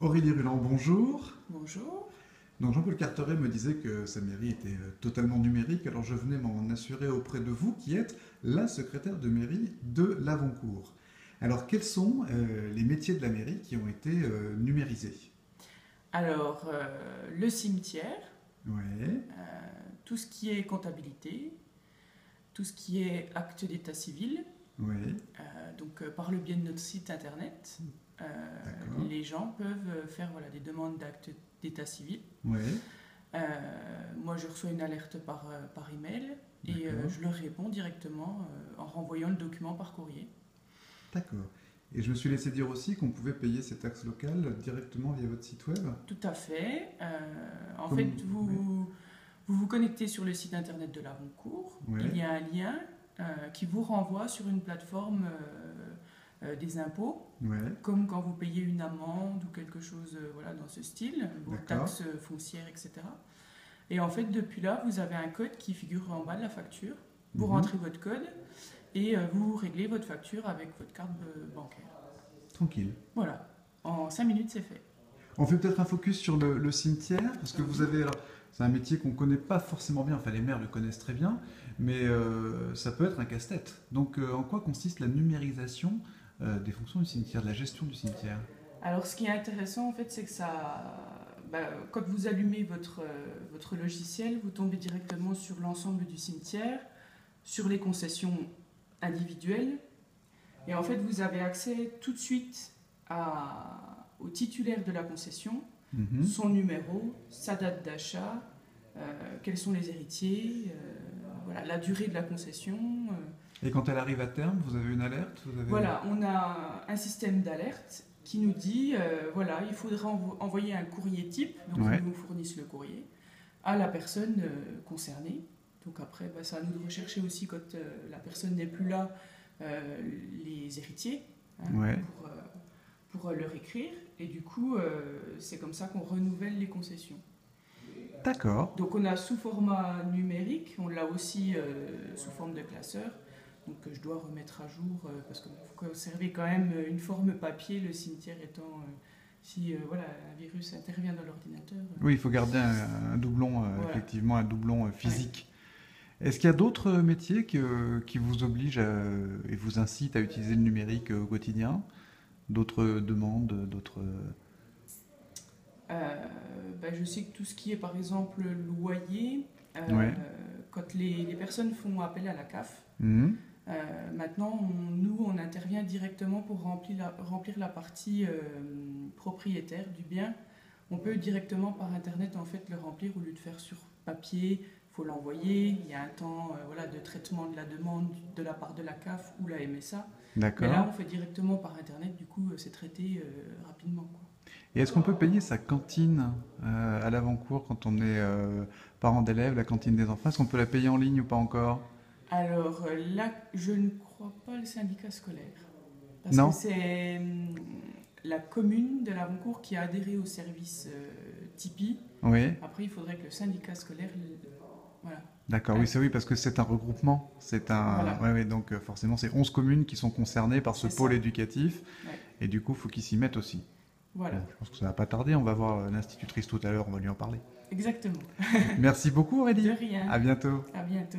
Aurélie Ruland, bonjour. Bonjour. Donc Jean-Paul Carteret me disait que sa mairie était totalement numérique, alors je venais m'en assurer auprès de vous qui êtes la secrétaire de mairie de Lavoncourt. Alors quels sont les métiers de la mairie qui ont été numérisés? Alors, le cimetière, Ouais, tout ce qui est comptabilité, tout ce qui est acte d'état civil, ouais, par le biais de notre site internet, euh, d'accord. les gens peuvent faire voilà, des demandes d'acte d'état civil. Ouais, Euh, Moi, je reçois une alerte par email et d'accord, je leur réponds directement en renvoyant le document par courrier. d'accord. Et je me suis laissé dire aussi qu'on pouvait payer ces taxes locales directement via votre site web. Tout à fait. En fait, Comme... vous vous connectez sur le site internet de l'Avoncourt. Ouais, Il ouais, y a un lien qui vous renvoie sur une plateforme des impôts, ouais, comme quand vous payez une amende ou quelque chose voilà, dans ce style, vos d'accord. taxes foncières, etc. Et en fait, depuis là, vous avez un code qui figure en bas de la facture. Vous Mhm. rentrez votre code et vous réglez votre facture avec votre carte bancaire. Tranquille. Voilà. En 5 minutes, c'est fait. On fait peut-être un focus sur le cimetière, parce que vous Mhm. avez, alors, c'est un métier qu'on ne connaît pas forcément bien, enfin les maires le connaissent très bien, mais ça peut être un casse-tête. Donc en quoi consiste la numérisation des fonctions du cimetière, de la gestion du cimetière? Alors, ce qui est intéressant, en fait, c'est que quand vous allumez votre logiciel, vous tombez directement sur l'ensemble du cimetière, sur les concessions individuelles, et en fait, vous avez accès tout de suite au titulaire de la concession, Mhm. son numéro, sa date d'achat, quels sont les héritiers, voilà, la durée de la concession. Et quand elle arrive à terme, vous avez une alerte, vous avez... Voilà, on a un système d'alerte qui nous dit, voilà, il faudra envoyer un courrier type, donc Ouais, ils nous fournissent le courrier, à la personne concernée. Donc après, c'est à nous de rechercher aussi, quand la personne n'est plus là, les héritiers, hein, ouais, pour leur écrire. Et du coup, c'est comme ça qu'on renouvelle les concessions. d'accord. Donc on a sous format numérique, on l'a aussi sous forme de classeur. Donc je dois remettre à jour parce qu'il faut conserver quand même une forme papier, le cimetière étant, si voilà, un virus intervient dans l'ordinateur. Oui, il faut garder un doublon, Voilà. effectivement, un doublon Ouais. physique. Est-ce qu'il y a d'autres métiers qui vous obligent et vous incitent à utiliser le numérique au quotidien? D'autres demandes, d'autres... Je sais que tout ce qui est par exemple loyer, Ouais. quand les personnes font appel à la CAF, Mhm. maintenant nous on intervient directement pour remplir la partie propriétaire du bien. On peut directement par internet en fait le remplir au lieu de faire sur papier. Il faut l'envoyer, il y a un temps voilà, de traitement de la demande de la part de la CAF ou la MSA. Mais là D'accord. on fait directement par internet, du coup c'est traité rapidement, quoi. Et est-ce qu'on peut payer sa cantine à l'avant-cours quand on est parent d'élèves, la cantine des enfants? Est-ce qu'on peut la payer en ligne ou pas encore? Alors là, je ne crois pas le syndicat scolaire. Parce que Non? c'est la commune de Lavoncourt qui a adhéré au service Tipeee. Oui. Après, il faudrait que le syndicat scolaire. Voilà. D'accord, oui, Ouais, c'est oui, parce que c'est un regroupement. C'est un... voilà, Ouais, ouais, donc forcément, c'est 11 communes qui sont concernées par ce c'est pôle ça. éducatif. Ouais, Et du coup, il faut qu'ils s'y mettent aussi. Bon, voilà, je pense que ça va pas tarder. On va voir l'institutrice tout à l'heure, on va lui en parler. exactement. Merci beaucoup De Aurélie. rien. À bientôt. À bientôt.